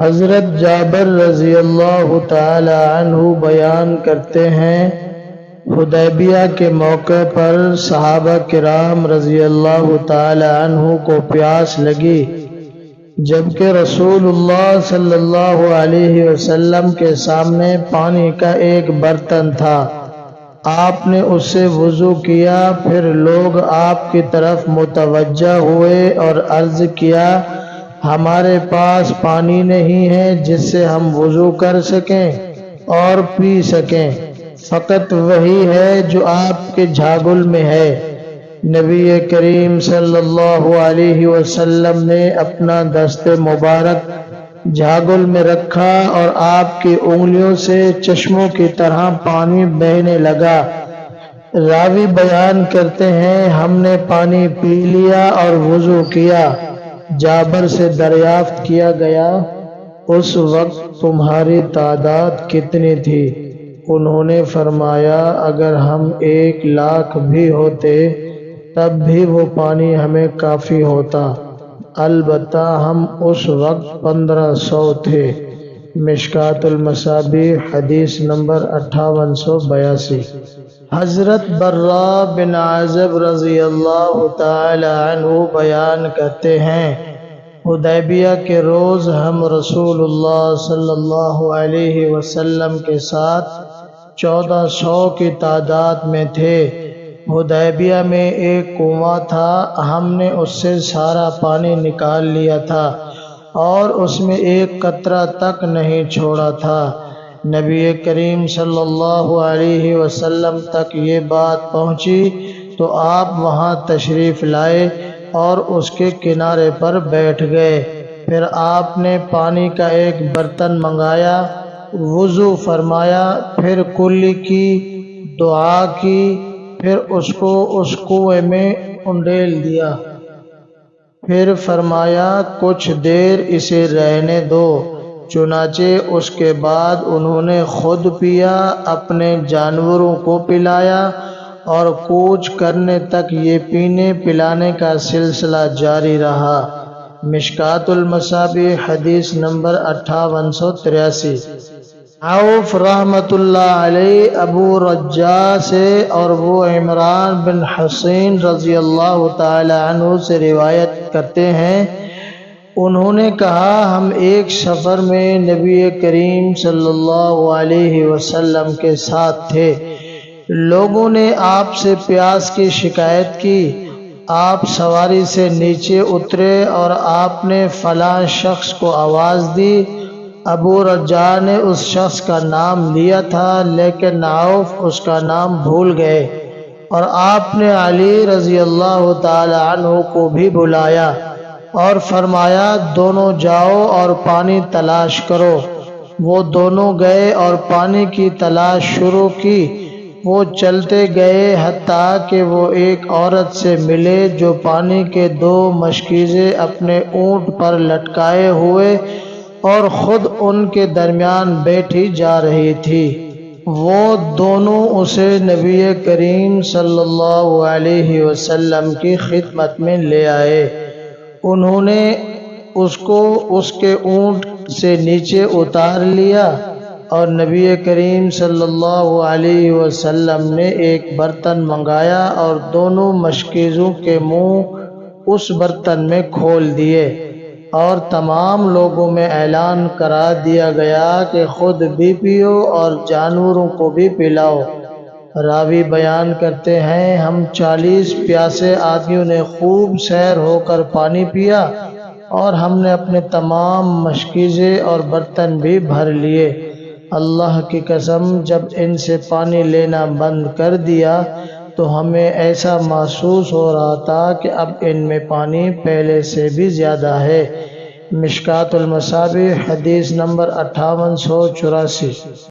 حضرت جابر رضی اللہ تعالی عنہ بیان کرتے ہیں، حدیبیہ کے موقع پر صحابہ کرام رضی اللہ تعالی عنہ کو پیاس لگی، جبکہ رسول اللہ صلی اللہ علیہ وسلم کے سامنے پانی کا ایک برتن تھا۔ آپ نے اس سے وضو کیا، پھر لوگ آپ کی طرف متوجہ ہوئے اور عرض کیا، ہمارے پاس پانی نہیں ہے جس سے ہم وضو کر سکیں اور پی سکیں، فقط وہی ہے جو آپ کے جھاگل میں ہے۔ نبی کریم صلی اللہ علیہ وسلم نے اپنا دست مبارک جھاگل میں رکھا اور آپ کی انگلیوں سے چشموں کی طرح پانی بہنے لگا۔ راوی بیان کرتے ہیں، ہم نے پانی پی لیا اور وضو کیا۔ جابر سے دریافت کیا گیا، اس وقت تمہاری تعداد کتنی تھی؟ انہوں نے فرمایا، اگر ہم 1,00,000 بھی ہوتے تب بھی وہ پانی ہمیں کافی ہوتا، البتہ ہم اس وقت 1500 تھے۔ مشکوٰۃ المصابیح حدیث نمبر 5882۔ حضرت براء بن عازب رضی اللہ تعالی عنہ بیان کرتے ہیں، حدیبیہ کے روز ہم رسول اللہ صلی اللہ علیہ وسلم کے ساتھ 1400 کی تعداد میں تھے۔ حدیبیہ میں ایک کنواں تھا، ہم نے اس سے سارا پانی نکال لیا تھا اور اس میں ایک قطرہ تک نہیں چھوڑا تھا۔ نبی کریم صلی اللہ علیہ وسلم تک یہ بات پہنچی تو آپ وہاں تشریف لائے اور اس کے کنارے پر بیٹھ گئے۔ پھر آپ نے پانی کا ایک برتن منگایا، وضو فرمایا، پھر کلی کی، دعا کی، پھر اس کو اس کنویں میں انڈیل دیا۔ پھر فرمایا، کچھ دیر اسے رہنے دو۔ چنانچہ اس کے بعد انہوں نے خود پیا، اپنے جانوروں کو پلایا اور کوچ کرنے تک یہ پینے پلانے کا سلسلہ جاری رہا۔ مشکوٰۃ المصابیح حدیث نمبر 5883۔ عوف رحمۃ اللہ علیہ ابو رجاء سے اور وہ عمران بن حسین رضی اللہ تعالی عنہ سے روایت کرتے ہیں، انہوں نے کہا، ہم ایک سفر میں نبی کریم صلی اللہ علیہ وسلم کے ساتھ تھے۔ لوگوں نے آپ سے پیاس کی شکایت کی۔ آپ سواری سے نیچے اترے اور آپ نے فلاں شخص کو آواز دی۔ ابو رجاء نے اس شخص کا نام لیا تھا، لیکن عوف اس کا نام بھول گئے، اور آپ نے علی رضی اللہ تعالی عنہ کو بھی بلایا اور فرمایا، دونوں جاؤ اور پانی تلاش کرو۔ وہ دونوں گئے اور پانی کی تلاش شروع کی۔ وہ چلتے گئے حتیٰ کہ وہ ایک عورت سے ملے جو پانی کے 2 مشکیزیں اپنے اونٹ پر لٹکائے ہوئے اور خود ان کے درمیان بیٹھی جا رہی تھی۔ وہ دونوں اسے نبی کریم صلی اللہ علیہ وسلم کی خدمت میں لے آئے۔ انہوں نے اس کو اس کے اونٹ سے نیچے اتار لیا اور نبی کریم صلی اللہ علیہ وسلم نے ایک برتن منگایا اور دونوں مشکیزوں کے منہ اس برتن میں کھول دیے، اور تمام لوگوں میں اعلان کرا دیا گیا کہ خود بھی پیو اور جانوروں کو بھی پلاؤ۔ راوی بیان کرتے ہیں، ہم 40 پیاسے آدمیوں نے خوب سیر ہو کر پانی پیا اور ہم نے اپنے تمام مشکیزیں اور برتن بھی بھر لیے۔ اللہ کی قسم، جب ان سے پانی لینا بند کر دیا تو ہمیں ایسا محسوس ہو رہا تھا کہ اب ان میں پانی پہلے سے بھی زیادہ ہے۔ مشکوٰۃ المصابیح حدیث نمبر 5884۔